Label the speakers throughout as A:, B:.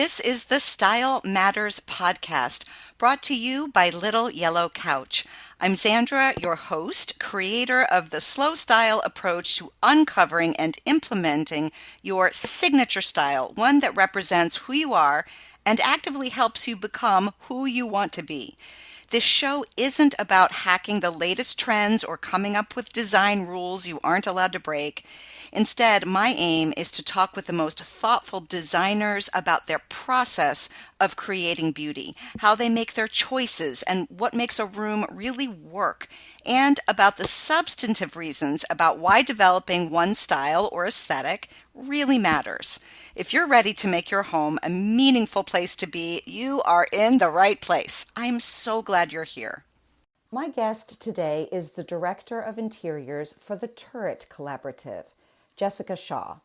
A: This is the Style Matters podcast, brought to you by Little Yellow Couch. I'm Sandra, your host, creator of the slow style approach to uncovering and implementing your signature style, one that represents who you are and actively helps you become who you want to be. This show isn't about hacking the latest trends or coming up with design rules you aren't allowed to break. Instead, my aim is to talk with the most thoughtful designers about their process of creating beauty, how they make their choices, and what makes a room really work, and about the substantive reasons about why developing one style or aesthetic really matters. If you're ready to make your home a meaningful place to be, you are in the right place. I'm so glad you're here. My guest today is the Director of Interiors for the Turrett Collaborative, Jessica Shaw.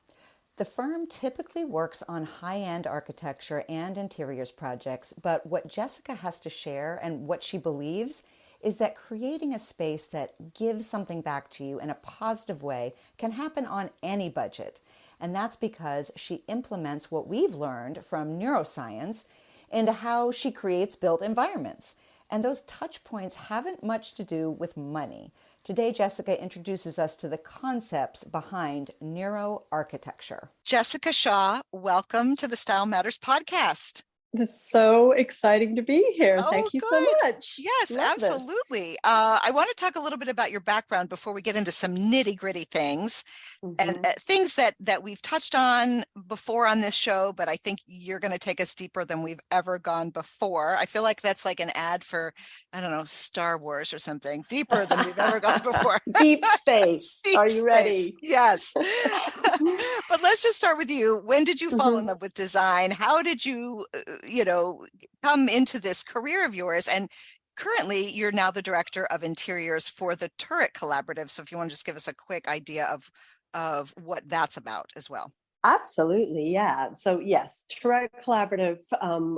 A: The firm typically works on high-end architecture and interiors projects, but what Jessica has to share and what she believes is that creating a space that gives something back to you in a positive way can happen on any budget. And that's because she implements what we've learned from neuroscience into how she creates built environments. And those touch points haven't much to do with money. Today, Jessica introduces us to the concepts behind neuroarchitecture. Jessica Shaw, welcome to the Style Matters podcast.
B: It's so exciting to be here.
A: Oh,
B: Thank you
A: good.
B: so much.
A: Yes,
B: Love this.
A: absolutely. I want to talk a little bit about your background before we get into some nitty-gritty things and things that we've touched on before on this show, but I think you're going to take us deeper than we've ever gone before. I feel like that's like an ad for, I don't know, Star Wars or something, deeper than we've ever gone before.
B: Deep space.
A: Deep
B: Are you
A: space.
B: ready?
A: Yes. But let's just start with you. When did you fall in love with design? How did you, come into this career of yours? And currently, you're now the director of interiors for the Turrett Collaborative. So if you want to just give us a quick idea of what that's about as well.
B: Absolutely, yeah. So yes, Turrett Collaborative,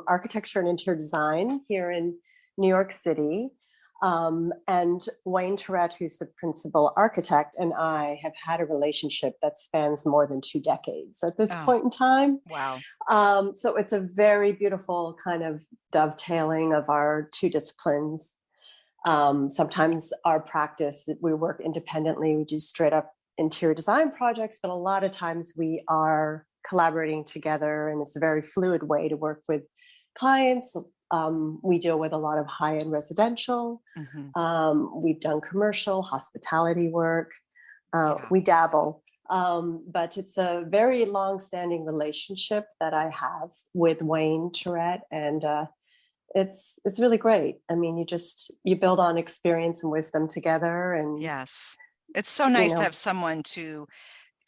B: architecture and interior design here in New York City. And Wayne Turrett, who's the principal architect, and I have had a relationship that spans more than 2 decades at this point in time.
A: Wow.
B: So it's a very beautiful kind of dovetailing of our two disciplines. Sometimes our practice, we work independently, we do straight up interior design projects, but a lot of times we are collaborating together, and it's a very fluid way to work with clients. We deal with a lot of high-end residential. We've done commercial, hospitality work. We dabble. But it's a very long-standing relationship that I have with Wayne Turrett, and it's really great. I mean, you build on experience and wisdom together, and
A: yes, it's so nice to have someone to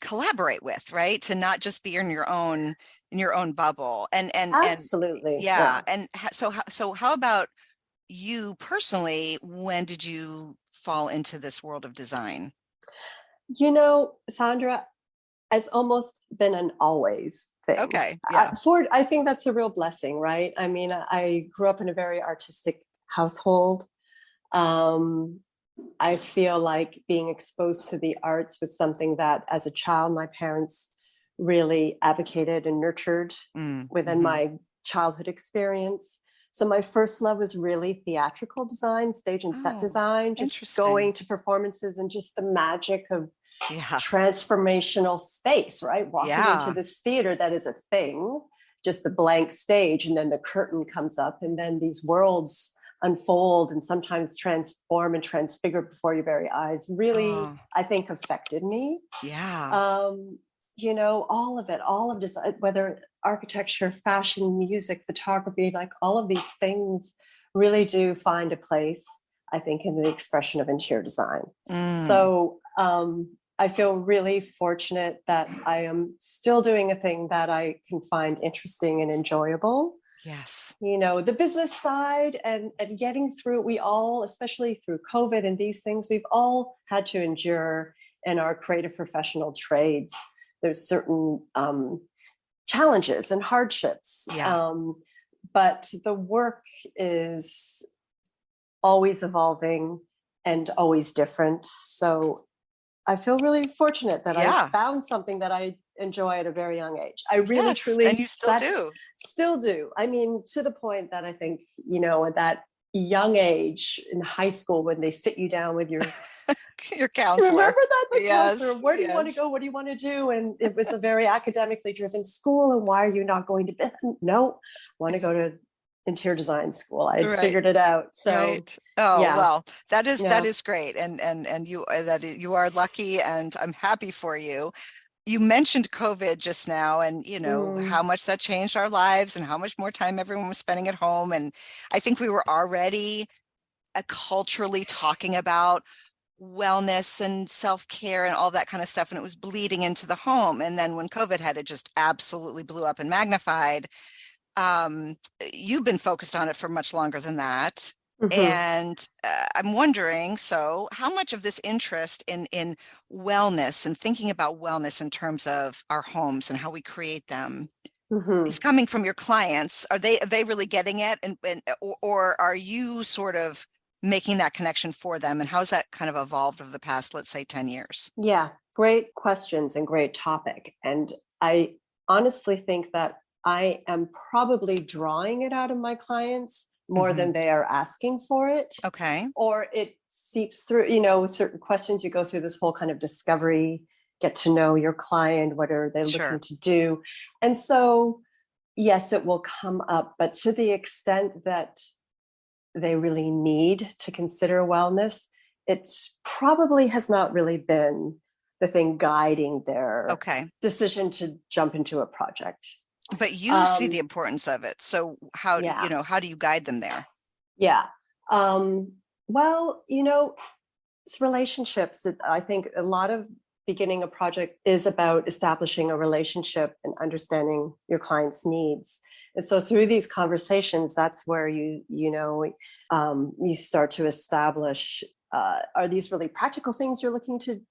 A: collaborate with, right? To not just be in your own bubble. And
B: absolutely,
A: yeah. And so how about you personally? When did you fall into this world of design?
B: Sandra, it's almost been an always thing.
A: Okay. Yeah.
B: I think that's a real blessing, right? I mean, I grew up in a very artistic household. I feel like being exposed to the arts was something that as a child, my parents really advocated and nurtured within my childhood experience. So my first love was really theatrical design, stage and set design, just going to performances and just the magic of transformational space, right? Walking into this theater that is a thing, just a blank stage, and then the curtain comes up, and then these worlds unfold and sometimes transform and transfigure before your very eyes. Really, I think affected me.
A: Yeah.
B: All of design, whether architecture, fashion, music, photography, like all of these things really do find a place, I think, in the expression of interior design. So I feel really fortunate that I am still doing a thing that I can find interesting and enjoyable.
A: Yes.
B: The business side and getting through it, we all, especially through COVID and these things, we've all had to endure in our creative professional trades. There's certain challenges and hardships. But the work is always evolving and always different. So I feel really fortunate that I found something that I enjoy at a very young age. I really,
A: Yes, and
B: truly
A: you still do.
B: still do. I mean, to the point that I think, at that young age in high school, when they sit you down with your
A: Your
B: so remember
A: counselor.
B: that, the counselor,
A: Yes,
B: where do you want to
A: yes.
B: go? What do you want to do? And it was a very academically driven school. And why are you not going to bed? No, I want to go to interior design school. I had
A: Right.
B: figured it out. So
A: Right. Oh,
B: yeah,
A: well, that
B: yeah.
A: is great. And you you are lucky and I'm happy for you. You mentioned COVID just now and how
B: Mm,
A: much that changed our lives and how much more time everyone was spending at home. And I think we were already culturally talking about wellness and self-care and all that kind of stuff. And it was bleeding into the home. And then when COVID had, it just absolutely blew up and magnified. um, you've been focused on it for much longer than that.
B: mhm,
A: And I'm wondering, so how much of this interest in wellness and thinking about wellness in terms of our homes and how we create them is
B: mhm.
A: coming from your clients? Are they really getting it? Or are you sort of making that connection for them? And how's that kind of evolved over the past, let's say, 10 years?
B: Yeah, great questions and great topic. And I honestly think that I am probably drawing it out of my clients more
A: Hmm.
B: than they are asking for it,
A: Okay,
B: or it seeps through, certain questions. You go through this whole kind of discovery, get to know your client, what are they looking
A: sure.
B: to do. And so, yes, it will come up, but to the extent that they really need to consider wellness, it probably has not really been the thing guiding their
A: Okay.
B: decision to jump into a project.
A: But you see the
B: Um,
A: importance of it. So how,
B: yeah,
A: how do you guide them there?
B: yeah. Um, well, it's relationships. I think a lot of beginning a project is about establishing a relationship and understanding your client's needs. And so through these conversations, that's where you start to establish, are these really practical things you're looking to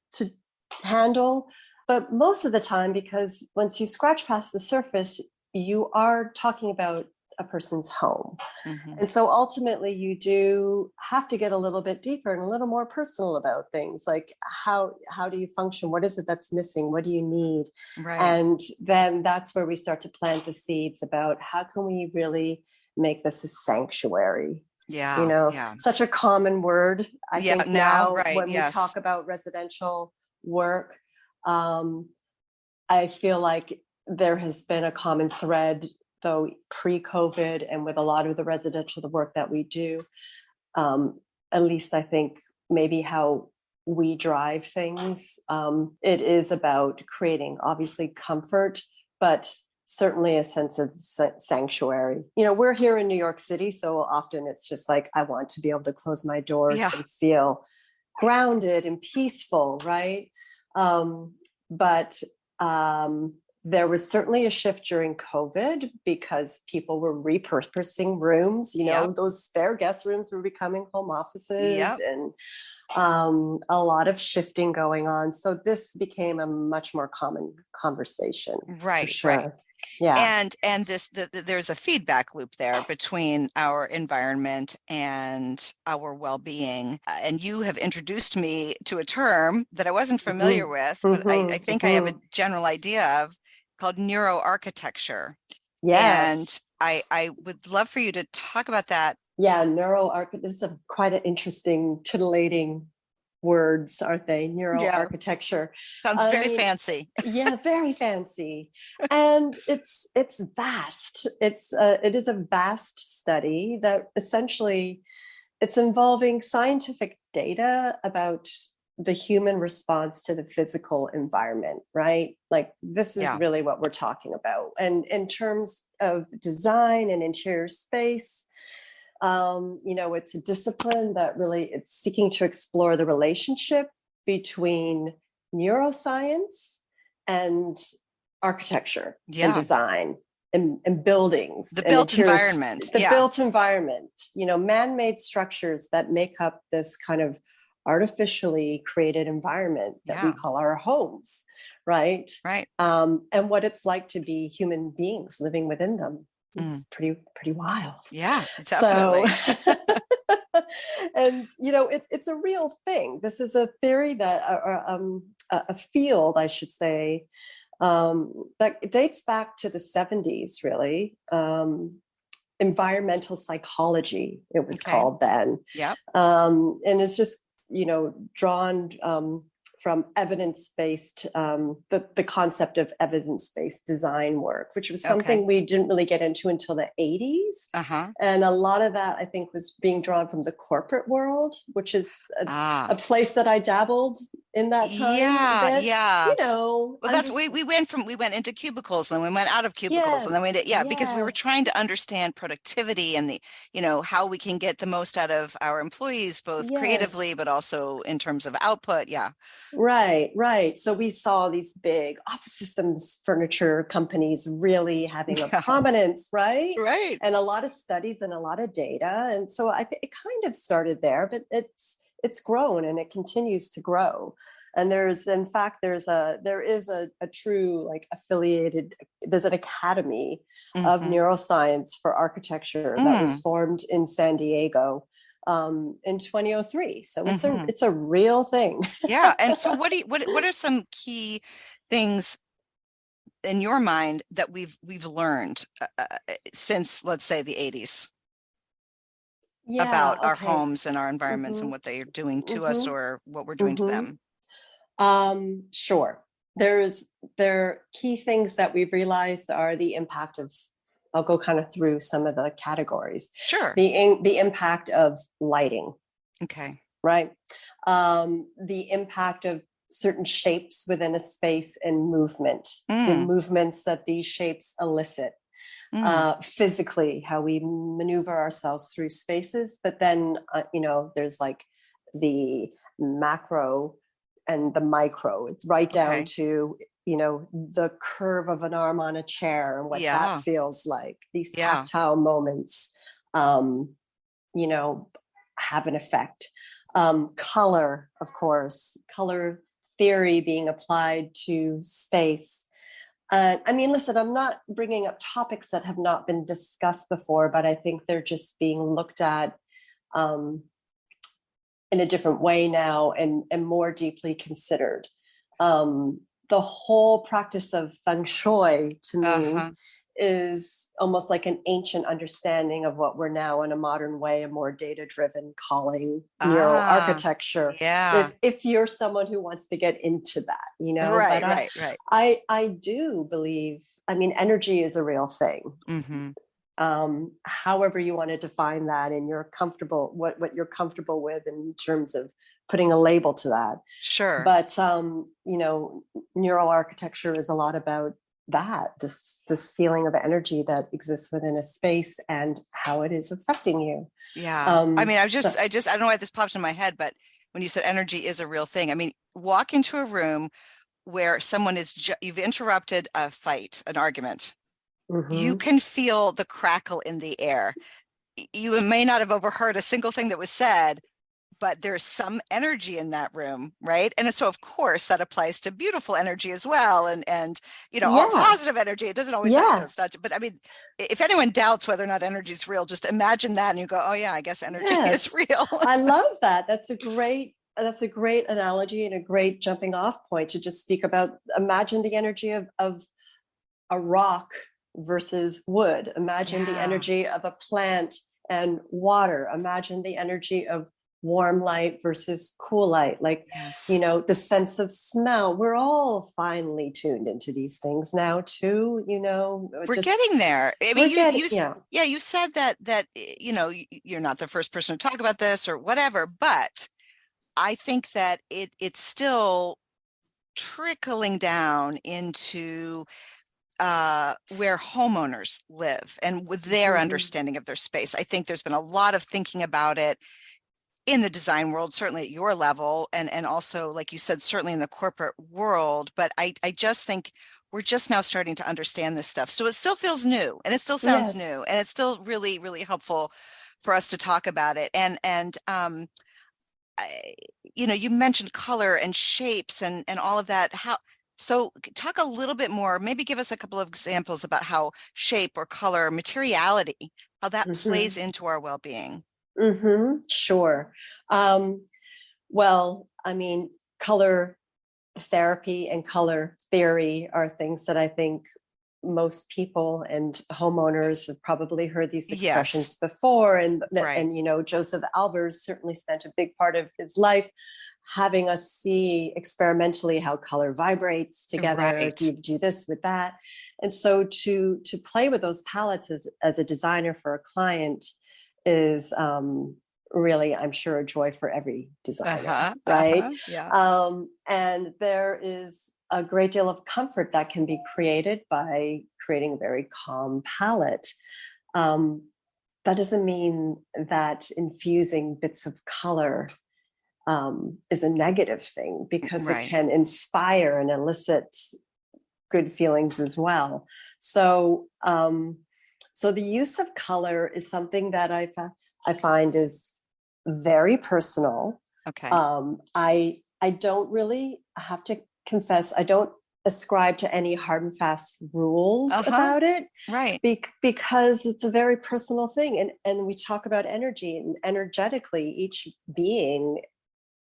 B: handle? But most of the time, because once you scratch past the surface, you are talking about a person's home.
A: Hmm.
B: And so ultimately, you do have to get a little bit deeper and a little more personal about things, like how do you function? What is it that's missing? What do you need?
A: Right.
B: And then that's where we start to plant the seeds about how can we really make this a sanctuary.
A: Yeah. Yeah.
B: Such a common word. I
A: Yeah.
B: think
A: Now,
B: now
A: right.
B: when we
A: Yes.
B: talk about residential work, um, I feel like there has been a common thread, though, pre-COVID and with a lot of the residential the work that we do. Um, at least I think maybe how we drive things. It is about creating obviously comfort, but certainly a sense of sanctuary. We're here in New York City, so often it's just like I want to be able to close my doors
A: Yeah.
B: and feel grounded and peaceful, right? But there was certainly a shift during COVID because people were repurposing rooms.
A: Yep.
B: Those spare guest rooms were becoming home offices
A: Yep.
B: and a lot of shifting going on. So this became a much more common conversation for
A: Right. Right.
B: sure. Yeah.
A: And there's a feedback loop there between our environment and our well-being. And you have introduced me to a term that I wasn't familiar
B: Hmm.
A: with, but I
B: Hmm.
A: think I have a
B: Hmm.
A: general idea of, called neuroarchitecture. And
B: Yes.
A: I would love for you to talk about that.
B: Yeah. Neuroarchitecture. This is quite an interesting, titillating words, aren't they?
A: Yeah,
B: Neuroarchitecture.
A: sounds
B: I
A: very
B: mean,
A: fancy.
B: yeah, very fancy, and it's vast. It is a vast study that essentially it's involving scientific data about the human response to the physical environment, right? Like this is
A: Yeah.
B: really what we're talking about. And in terms of design and interior space, it's a discipline that really it's seeking to explore the relationship between neuroscience and architecture and
A: Yeah.
B: design and buildings
A: The
B: and
A: built
B: interiors,
A: environment.
B: the
A: Yeah.
B: built environment, man-made structures that make up this kind of artificially created environment that we
A: Yeah.
B: call our homes, right?
A: Right.
B: And what it's like to be human beings living within them.
A: Mm.
B: It's pretty wild.
A: Yeah,
B: So,
A: definitely.
B: and it's a real thing. This is a theory that, a field, I should say, That dates back to the 70s, really. Environmental psychology, it was
A: Okay.
B: called then.
A: Yep.
B: And it's just, drawn from evidence-based, the concept of evidence-based design work, which was
A: Okay.
B: something we didn't really get into until the 80s.
A: Uh-huh.
B: And a lot of that, I think, was being drawn from the corporate world, which is a
A: Ah.
B: place that I dabbled in that time a
A: Yeah,
B: bit.
A: yeah. Well,
B: Under
A: that's we went into cubicles, and then we went out of cubicles, and then we
B: yes,
A: did, yeah, because we were
B: yes,
A: trying to understand productivity and how we can get the most out of our employees, both
B: yes.
A: creatively, but also in terms of output. Yeah.
B: Right, right. So we saw these big office systems furniture companies really having a
A: Yeah.
B: prominence, right?
A: Right.
B: And a lot of studies and a lot of data. And so I think it kind of started there, but it's grown and it continues to grow. And in fact, there is a true like affiliated, there's an academy of
A: Hmm.
B: neuroscience for architecture that was
A: Mm.
B: formed in San Diego in 2003. So
A: Hmm.
B: it's a real thing.
A: Yeah. And so what are some key things in your mind that we've learned since, let's say, the 80s
B: Yeah.
A: about our
B: Okay.
A: homes and our environments and
B: Mm-hmm.
A: what they are doing to us
B: Mm-hmm.
A: or what we're doing to
B: Mm-hmm.
A: them?
B: Sure. There key things that we've realized are the impact of. I'll go kind of through some of the categories.
A: Sure.
B: The impact of lighting,
A: Okay.
B: right? The impact of certain shapes within a space and movement, the
A: Mm,
B: movements that these shapes elicit.
A: mm,
B: Physically, how we maneuver ourselves through spaces. But then, there's like the macro and the micro. It's right down
A: okay.
B: to, the curve of an arm on a chair and what that
A: Yeah.
B: feels like. These
A: Yeah.
B: tactile moments, um, you know, have an effect. Color, of course, color theory being applied to space. I mean, listen, I'm not bringing up topics that have not been discussed before, but I think they're just being looked at um, in a different way now and more deeply considered. The whole practice of feng shui to me
A: Uh-huh.
B: is almost like an ancient understanding of what we're now in a modern way, a more data driven calling
A: Ah,
B: neuroarchitecture.
A: yeah.
B: If you're someone who wants to get into that, but
A: Right, right, right.
B: I do believe, I mean, energy is a real thing.
A: Mm-hmm.
B: However you want to define that, and you're comfortable, what you're comfortable with in terms of putting a label to that.
A: Sure.
B: But neural architecture is a lot about that, this feeling of energy that exists within a space and how it is affecting you.
A: Yeah. I mean,
B: So
A: I don't know why this popped in my head, but when you said energy is a real thing, I mean, walk into a room where someone you've interrupted a fight, an argument. You
B: mhm.
A: can feel the crackle in the air. You may not have overheard a single thing that was said, but there's some energy in that room, right? And so of course that applies to beautiful energy as well, and all
B: Yeah,
A: positive energy. It doesn't always have,
B: yeah,
A: it's not, but I mean, if anyone doubts whether or not energy is real, just imagine that and you go, oh yeah, I guess energy is
B: yes,
A: real.
B: I love that. That's a great analogy and a great jumping off point to just speak about. Imagine the energy of a rock versus wood. Imagine the
A: Yeah.
B: energy of a plant and water. Imagine the energy of warm light versus cool light. Like,
A: Yes.
B: the sense of smell. We're all finely tuned into these things now, too.
A: We're
B: Just
A: getting there. I mean,
B: we're getting, yeah.
A: yeah, you said that you're not the first person to talk about this or whatever, but I think that it's still trickling down into where homeowners live and with their
B: Mm-hmm.
A: understanding of their space. I think there's been a lot of thinking about it in the design world, certainly at your level, and also, like you said, certainly in the corporate world. But I just think we're just now starting to understand this stuff. So it still feels new and it still sounds
B: Yes.
A: new and it's still really, really helpful for us to talk about it. And I, you mentioned color and shapes and all of that. So talk a little bit more, maybe give us a couple of examples about how shape or color, materiality, how that
B: Mm-hmm.
A: plays into our well-being.
B: Mm-hmm. Sure. Well, I mean, color. therapy and color theory are things that I think most people and homeowners have probably heard these
A: Yes.
B: expressions before. And
A: Right.
B: Joseph Albers certainly spent a big part of his life having us see experimentally how color vibrates together.
A: Right.
B: Do you do this with that? And so to play with those palettes as a designer for a client is really, I'm sure, a joy for every designer,
A: Uh-huh.
B: right?
A: Uh-huh. Yeah.
B: And there is a great deal of comfort that can be created by creating a very calm palette. Um, that doesn't mean that infusing bits of color is a negative thing, because it
A: Right.
B: can inspire and elicit good feelings as well. So, so the use of color is something that I find is very personal.
A: Okay.
B: I don't really, I have to confess, I don't ascribe to any hard and fast rules
A: Uh-huh.
B: about it,
A: Right.
B: because it's a very personal thing. And we talk about energy, and energetically, each being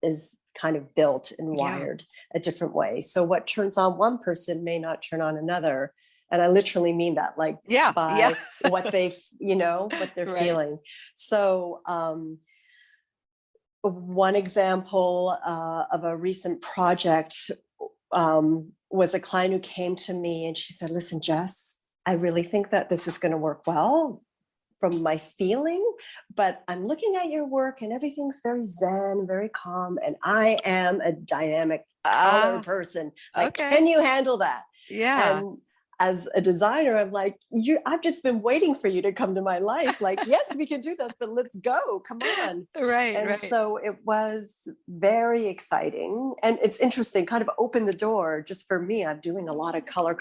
B: is kind of built and
A: Yeah.
B: wired a different way. So what turns on one person may not turn on another. And I literally mean that, like,
A: Yeah. Yeah.
B: by what what they're
A: Right.
B: feeling. So one example of a recent project was a client who came to me and she said, listen, Jess, I really think that this is going to work well from my feeling, but I'm looking at your work and everything's very zen, very calm, and I am a dynamic color
A: Ah,
B: person. Like,
A: okay.
B: can you handle that?
A: Yeah.
B: And as a designer, I'm like, I've just been waiting for you to come to my life. Like, yes, we can do this, but let's go. Come on.
A: Right,
B: And
A: right.
B: so it was very exciting. And it's interesting, kind of opened the door just for me. I'm doing a lot of color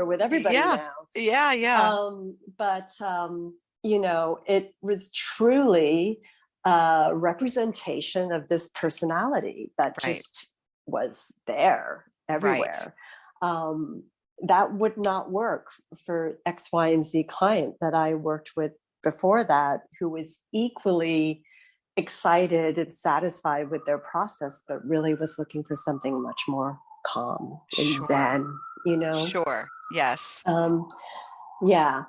B: with everybody
A: Yeah.
B: now.
A: Yeah, yeah.
B: But it was truly a representation of this personality that
A: Right.
B: just was there
A: Right.
B: everywhere. That would not work for X, Y, and Z client that I worked with before that, who was equally excited and satisfied with their process, but really was looking for something much more calm and
A: Sure.
B: zen, you know?
A: Sure. Yes.
B: Um, yeah.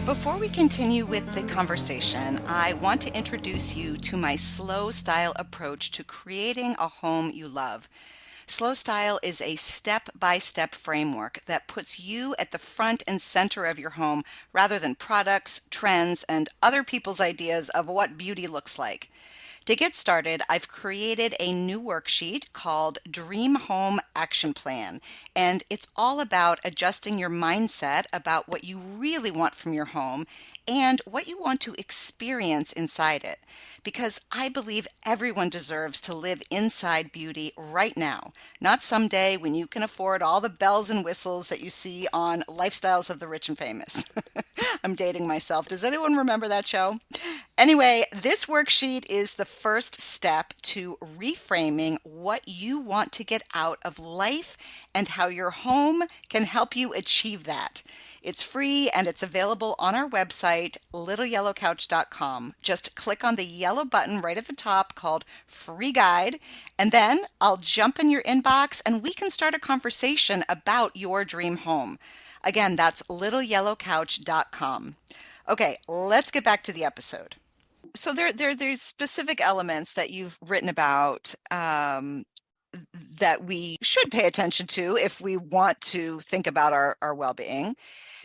A: Before we continue with the conversation, I want to introduce you to my slow style approach to creating a home you love. Slow Style is a step by step framework that puts you at the front and center of your home rather than products, trends, and other people's ideas of what beauty looks like. To get started, I've created a new worksheet called Dream Home Action Plan, and it's all about adjusting your mindset about what you really want from your home and what you want to experience inside it. Because I believe everyone deserves to live inside beauty right now, not someday when you can afford all the bells and whistles that you see on Lifestyles of the Rich and Famous. I'm dating myself. Does anyone remember that show? Anyway, this worksheet is the first step to reframing what you want to get out of life and how your home can help you achieve that. It's free and it's available on our website, littleyellowcouch.com. Just click on the yellow button right at the top called Free Guide, and then I'll jump in your inbox and we can start a conversation about your dream home. Again, that's littleyellowcouch.com. Okay, let's get back to the episode. So there's specific elements that you've written about that we should pay attention to if we want to think about our well-being.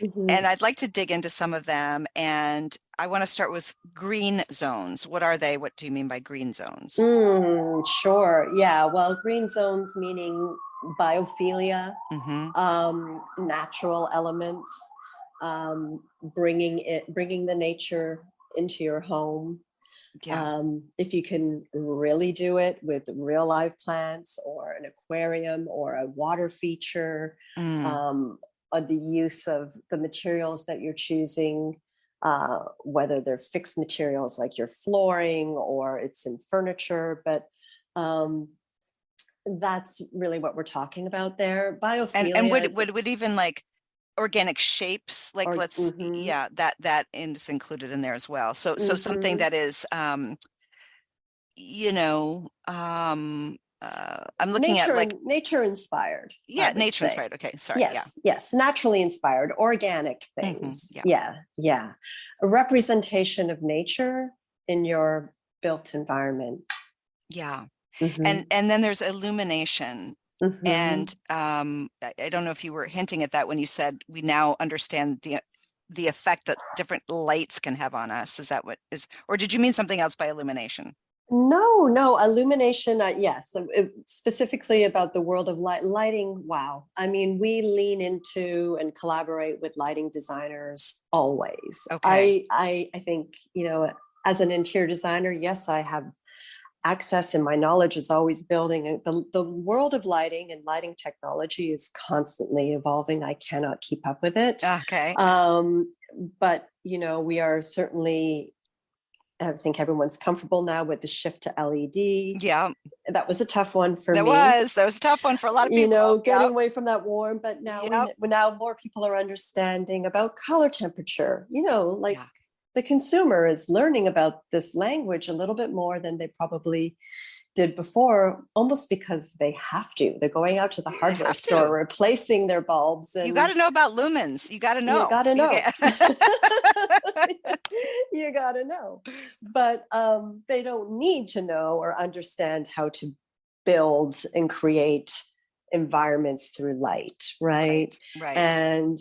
B: Mhm.
A: And I'd like to dig into some of them. And I want to start with green zones. What are they? What do you mean by green zones?
B: Sure. Yeah. Well, green zones meaning biophilia,
A: Mm-hmm.
B: natural elements, bringing the nature into your home.
A: Yeah.
B: If you can really do it with real live plants or an aquarium or a water feature,
A: Mm,
B: um, the use of the materials that you're choosing, whether they're fixed materials like your flooring or it's in furniture, but um, that's really what we're talking about there.
A: and
B: Biophilia
A: would
B: is,
A: would even like organic shapes, like
B: or
A: let's, yeah, that is included in there as well. So something
B: mhm.
A: that is I'm looking at like,
B: nature inspired, I
A: yeah,
B: would
A: nature
B: say.
A: inspired. Okay, sorry. Yeah.
B: Yes, naturally inspired, organic things.
A: Yeah.
B: Yeah. A representation of nature in your built environment.
A: Yeah.
B: Mm-hmm.
A: And then there's illumination.
B: Mm-hmm.
A: And I don't know if you were hinting at that when you said we now understand the effect that different lights can have on us. Is that what is, or did you mean something else by illumination?
B: No, illumination. Yes, specifically about the world of lighting. Wow. I mean, we lean into and collaborate with lighting designers always.
A: Okay.
B: I think, as an interior designer, yes, I have access and my knowledge is always building. And the world of lighting and lighting technology is constantly evolving. I cannot keep up with it.
A: Okay.
B: But, we are certainly, I think everyone's comfortable now with the shift to LED.
A: Yeah.
B: That was a tough one for
A: That
B: me.
A: was a tough one for a lot of people.
B: Getting
A: Yep.
B: away from that warm, but now
A: Yep.
B: now more people are understanding about color temperature. Like
A: Yeah.
B: the consumer is learning about this language a little bit more than they probably did before, almost because they have to. They're going out to the
A: They
B: hardware
A: have
B: store,
A: to.
B: replacing their bulbs,
A: You got
B: and
A: to know about lumens. You got to
B: you
A: know.
B: got to
A: You
B: know.
A: get-
B: You got to know. But they don't need to know or understand how to build and create environments through light, right?
A: Right.
B: And,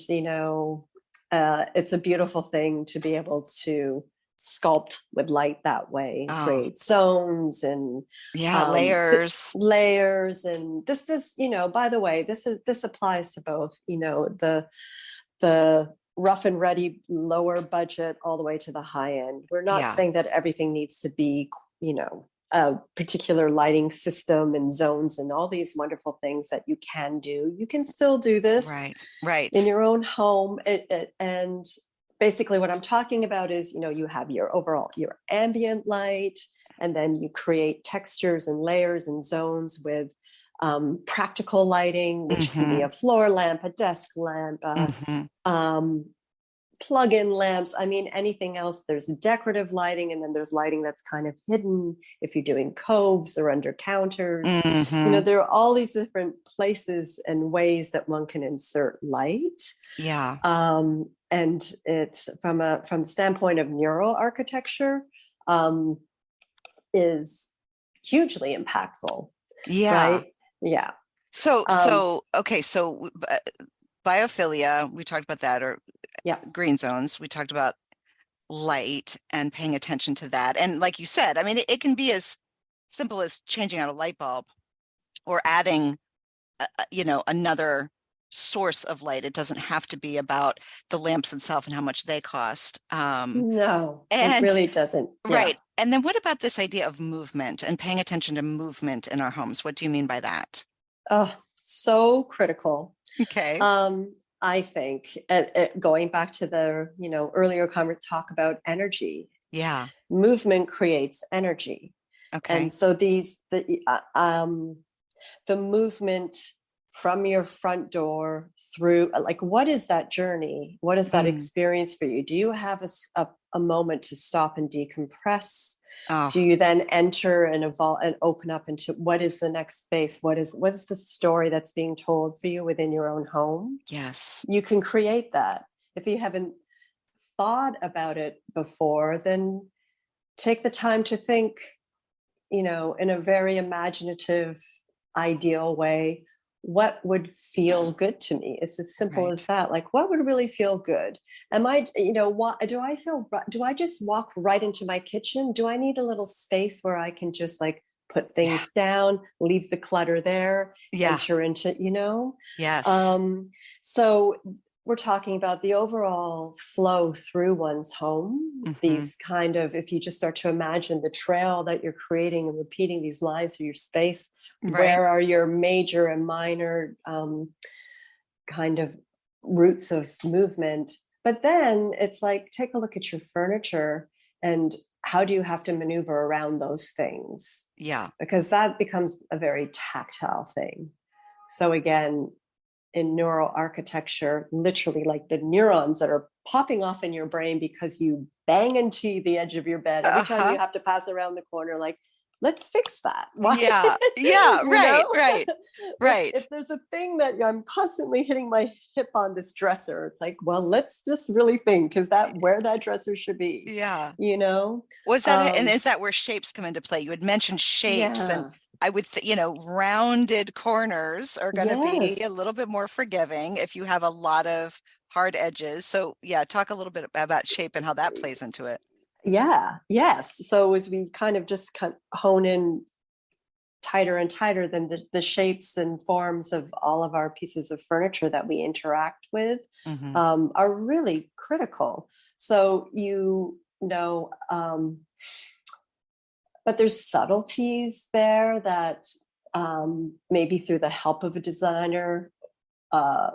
B: it's a beautiful thing to be able to sculpt with light that way and
A: Oh,
B: create zones and
A: yeah. Layers.
B: layers. And this by the way, this applies to both, the rough and ready lower budget all the way to the high end. We're not
A: Yeah.
B: saying that everything needs to be, a particular lighting system and zones and all these wonderful things that you can do. You can still do this
A: Right.
B: in
A: Right.
B: your own home. And basically what I'm talking about is, you have your ambient light, and then you create textures and layers and zones with practical lighting, which can be
A: Mm-hmm.
B: a floor lamp, a desk lamp,
A: Mm-hmm.
B: um, plug-in lamps. I mean, anything else. There's decorative lighting, and then there's lighting that's kind of hidden if you're doing coves or under counters.
A: Mm-hmm.
B: There are all these different places and ways that one can insert light.
A: Yeah.
B: And it's from the standpoint of neuroarchitecture, is hugely impactful,
A: Yeah.
B: right? Yeah.
A: Okay. So biophilia, we talked about that, or
B: Yeah.
A: green zones. We talked about light and paying attention to that. And like you said, I mean, it can be as simple as changing out a light bulb or adding, another source of light. It doesn't have to be about the lamps itself and how much they cost.
B: No, it
A: And
B: really doesn't. Yeah.
A: right. And then what about this idea of movement and paying attention to movement in our homes? What do you mean by that?
B: Oh, so critical.
A: Okay.
B: I think going back to the earlier talk about energy.
A: Yeah.
B: Movement creates energy,
A: Okay.
B: and so the movement from your front door through, like, what is that journey? What is that
A: Mm.
B: experience for you? Do you have a moment to stop and decompress?
A: Oh,
B: Do you then enter and evolve and open up into what is the next space? What is the story that's being told for you within your own home?
A: yes.
B: You can create that. If you haven't thought about it before, then take the time to think, in a very imaginative, ideal way, what would feel good to me? It's as simple as
A: Right.
B: that. Like, what would really feel good? Am I, what do I just walk right into my kitchen? Do I need a little space where I can just like put
A: Yeah.
B: things down, leave the clutter there,
A: Yeah.
B: enter into,
A: Yes.
B: Um, so we're talking about the overall flow through one's home.
A: Hmm.
B: These kind of, if you just start to imagine the trail that you're creating and repeating these lines through your space,
A: Right.
B: where are your major and minor kind of routes of movement? But then it's like, take a look at your furniture and how do you have to maneuver around those things?
A: Yeah.
B: Because that becomes a very tactile thing. So again, in neuroarchitecture, literally like the neurons that are popping off in your brain because you bang into the edge of your bed every time
A: Uh-huh.
B: you have to pass around the corner, like let's fix that. Why?
A: Yeah. Yeah.
B: You
A: Right.
B: know,
A: Right. Right.
B: if there's a thing that I'm constantly hitting my hip on this dresser, it's like, well, let's just really think, is that where that dresser should be?
A: Yeah.
B: You know?
A: Was that, and
B: Um,
A: is that where shapes come into play? You had mentioned shapes, and
B: yeah.
A: I would, rounded corners are going to be a
B: Yes.
A: little bit more forgiving if you have a lot of hard edges. So, yeah, talk a little bit about shape and how that plays into it.
B: Yeah. Yes. So as we kind of just hone in tighter and tighter, then the shapes and forms of all of our pieces of furniture that we interact with
A: Hmm.
B: are really critical. So but there's subtleties there that maybe through the help of a designer, uh,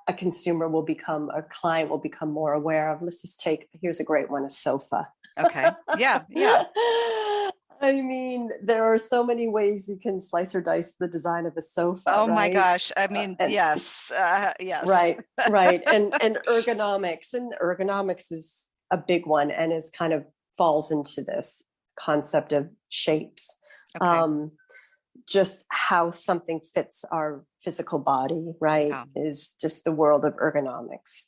B: a client will become more aware of. Here's a great one, a sofa.
A: Okay. Yeah. Yeah.
B: I mean, there are so many ways you can slice or dice the design of a sofa,
A: Oh my
B: right?
A: gosh. I mean,
B: And
A: yes. Yes.
B: right, right. And ergonomics is a big one, and is kind of falls into this concept of shapes.
A: Okay.
B: Um, just how something fits our physical body, right,
A: Yeah.
B: is just the world of ergonomics.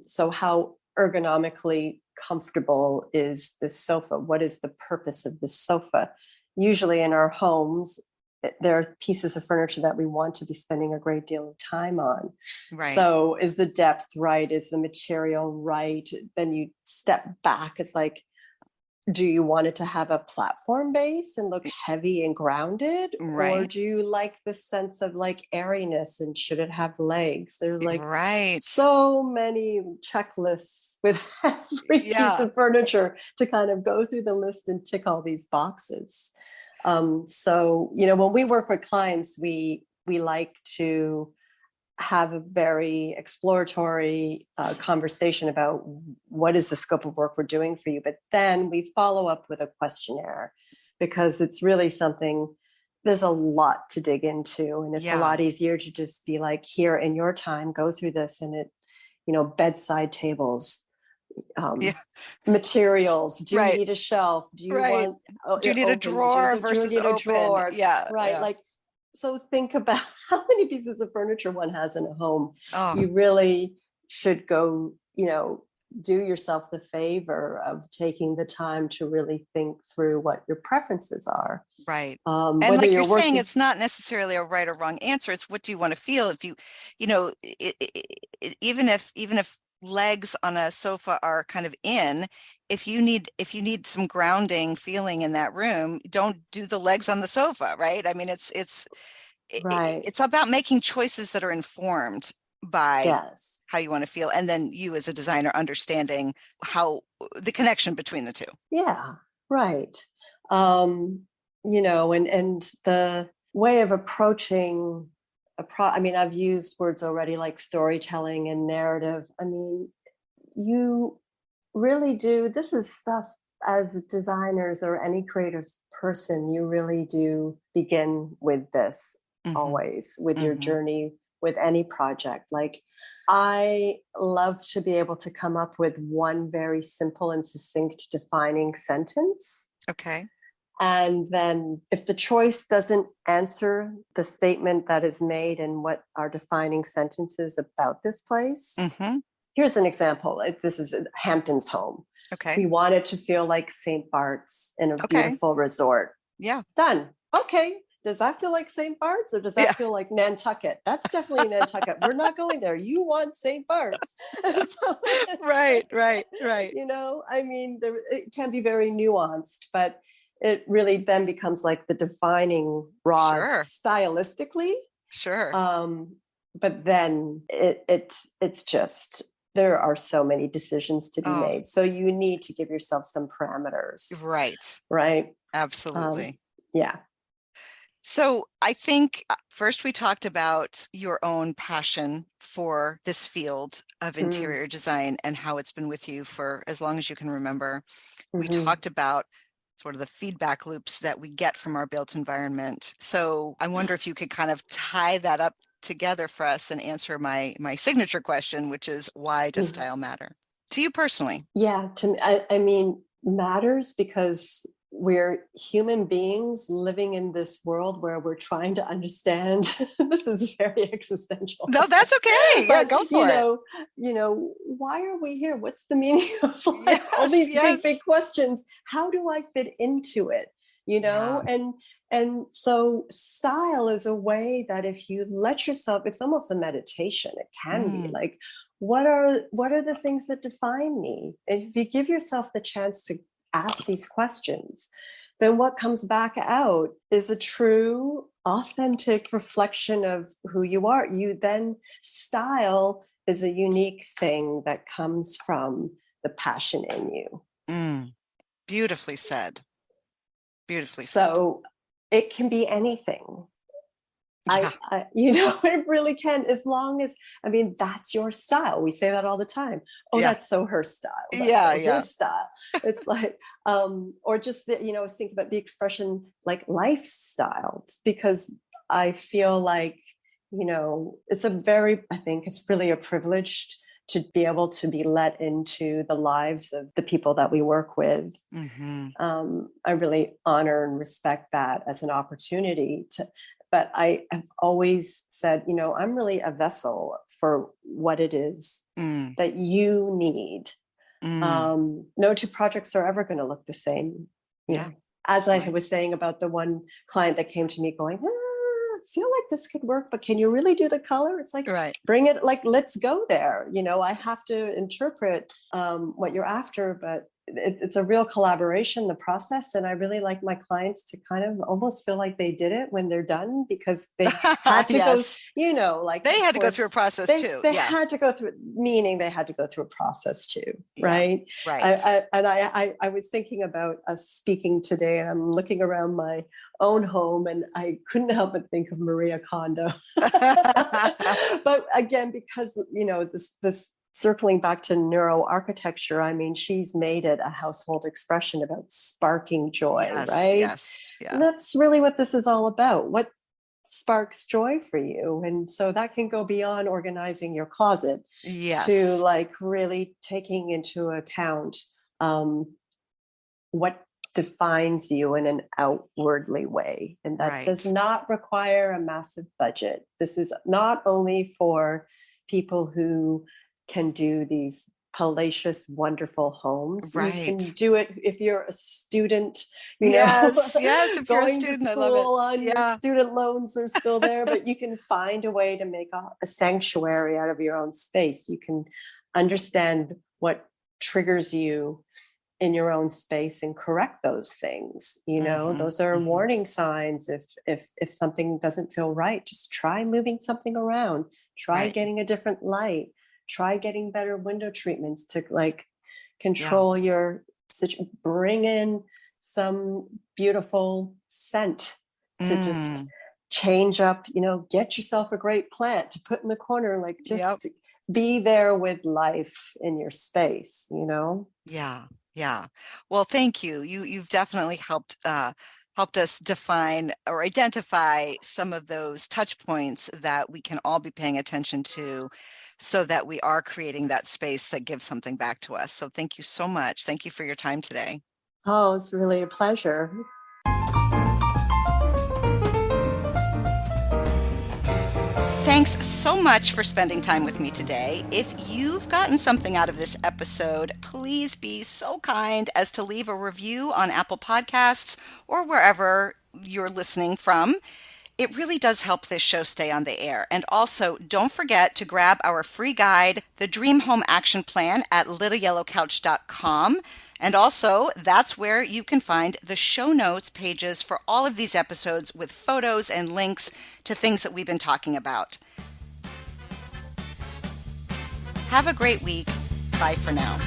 B: So how ergonomically comfortable is this sofa? What is the purpose of this sofa? Usually in our homes, there are pieces of furniture that we want to be spending a great deal of time on.
A: Right.
B: So is the depth right? Is the material right? Then you step back. It's like, do you want it to have a platform base and look heavy and grounded? Or
A: Right.
B: do you like the sense of like airiness, and should it have legs? There's like
A: Right.
B: so many checklists with every piece
A: Yeah.
B: of furniture to kind of go through the list and tick all these boxes. So, when we work with clients, we like to have a very exploratory conversation about what is the scope of work we're doing for you. But then we follow up with a questionnaire, because it's really something, there's a lot to dig into. And it's a
A: Yeah.
B: lot easier to just be like, here, in your time, go through this. And bedside tables,
A: Yeah.
B: um, materials. Do you
A: Right.
B: need a shelf? Do you
A: Right.
B: want
A: Do you need a
B: open? Do you
A: drawer versus
B: need a
A: open?
B: drawer?
A: Yeah.
B: Right.
A: Yeah.
B: Like, so think about how many pieces of furniture one has in a home.
A: Oh,
B: You really should go, do yourself the favor of taking the time to really think through what your preferences are.
A: right. And
B: Whether
A: like you're
B: you're
A: saying,
B: working,
A: it's not necessarily a right or wrong answer. It's what do you want to feel? If you, even if legs on a sofa are kind of in, if you need some grounding feeling in that room, don't do the legs on the sofa, right? I mean,
B: right.
A: it's about making choices that are informed by
B: Yes.
A: how you want to feel, and then you as a designer understanding how the connection between the two.
B: Yeah, right. And the way of approaching I mean, I've used words already like storytelling and narrative. I mean, you really do, this is stuff, as designers or any creative person, you really do begin with this
A: Hmm.
B: always with your
A: Hmm.
B: journey with any project. Like, I love to be able to come up with one very simple and succinct defining sentence.
A: Okay.
B: And then if the choice doesn't answer the statement that is made and what our defining sentence is about this place,
A: Hmm.
B: here's an example. This is Hampton's home.
A: Okay.
B: We want it to feel like St. Bart's in a
A: Okay.
B: beautiful resort.
A: Yeah.
B: Done. Okay. Does that feel like St. Bart's, or does
A: Yeah.
B: that feel like Nantucket? That's definitely Nantucket. We're not going there. You want St. Bart's. So
A: Right. Right. Right.
B: I mean, it can be very nuanced, but it really then becomes like the defining rod
A: Sure.
B: stylistically.
A: Sure.
B: Um, but then it's just, there are so many decisions to be
A: Oh,
B: made. So you need to give yourself some parameters,
A: right.
B: right? Um,
A: Absolutely.
B: yeah.
A: So I think first we talked about your own passion for this field of
B: Mm,
A: interior design and how it's been with you for as long as you can remember. We
B: mhm.
A: talked about sort of the feedback loops that we get from our built environment. So I wonder if you could kind of tie that up together for us and answer my signature question, which is why does
B: Mhm.
A: style matter to you personally?
B: Yeah, to me, I mean, matters because we're human beings living in this world where we're trying to understand. This is very existential.
A: No, that's okay. Yeah,
B: But
A: go for it.
B: why are we here? What's the meaning of life? All
A: Yes,
B: these big,
A: yes.
B: big questions. How do I fit into it?
A: Yeah.
B: And so style is a way that if you let yourself, it's almost a meditation. It can be
A: Mm,
B: like, what are the things that define me? And if you give yourself the chance to ask these questions, then what comes back out is a true, authentic reflection of who you are. You then, style is a unique thing that comes from the passion in you.
A: mm. Beautifully said. Beautifully said.
B: So it can be anything.
A: Yeah.
B: It really can, as long as, I mean, that's your style. We say that all the time. Oh,
A: Yeah.
B: that's so her style. That's
A: Yeah.
B: so
A: Yeah.
B: his style. It's like, or just that, I was thinking about the expression like lifestyle, because I feel like, I think it's really a privilege to be able to be let into the lives of the people that we work with.
A: Hmm.
B: I really honor and respect that as an opportunity to, but I have always said, I'm really a vessel for what it is
A: Mm,
B: that you need.
A: mm.
B: No two projects are ever going to look the same.
A: Yeah.
B: As I
A: Right.
B: was saying about the one client that came to me going, I feel like this could work, but can you really do the color? It's like,
A: Right.
B: bring it, like, let's go there. I have to interpret what you're after, but it's a real collaboration, the process. And I really like my clients to kind of almost feel like they did it when they're done, because they had to go,
A: Yes.
B: like,
A: They
B: of
A: had to go through a
B: course,
A: process
B: they
A: too.
B: they
A: Yeah.
B: had to go through, meaning they had to go through a process too,
A: Yeah.
B: right?
A: Right.
B: I was thinking about us speaking today, and I'm looking around my own home, and I couldn't help but think of Maria Kondo. But again, because this circling back to neuroarchitecture, I mean, she's made it a household expression about sparking joy,
A: Yes.
B: right?
A: Yes.
B: And
A: Yeah.
B: that's really what this is all about. What sparks joy for you? And so that can go beyond organizing your closet to
A: Yes.
B: like really taking into account um, what defines you in an outwardly way. And that does
A: Right.
B: not require a massive budget. This is not only for people who can do these palatial, wonderful homes. You can
A: Right.
B: do it if you're a student,
A: Yes. Yes. If you're a
B: going to
A: student, I love it.
B: school on your
A: Yeah.
B: student loans are still there, but you can find a way to make a sanctuary out of your own space. You can understand what triggers you in your own space and correct those things.
A: Hmm.
B: Those are
A: Hmm.
B: warning signs. If something doesn't feel right, just try moving something around, try
A: Right.
B: getting a different light, try getting better window treatments to like
A: Yeah.
B: control your bring in some beautiful scent to just
A: Mm.
B: change up, get yourself a great plant to put in the corner, like
A: Yep.
B: just be there with life in your space.
A: Yeah. Yeah. Well, thank you. You've definitely helped us define or identify some of those touch points that we can all be paying attention to so that we are creating that space that gives something back to us. So thank you so much. Thank you for your time today.
B: Oh, it's really a pleasure.
A: Thanks so much for spending time with me today. If you've gotten something out of this episode, please be so kind as to leave a review on Apple Podcasts or wherever you're listening from. It really does help this show stay on the air. And also, don't forget to grab our free guide, The Dream Home Action Plan, at littleyellowcouch.com. And also, that's where you can find the show notes pages for all of these episodes with photos and links to things that we've been talking about. Have a great week. Bye for now.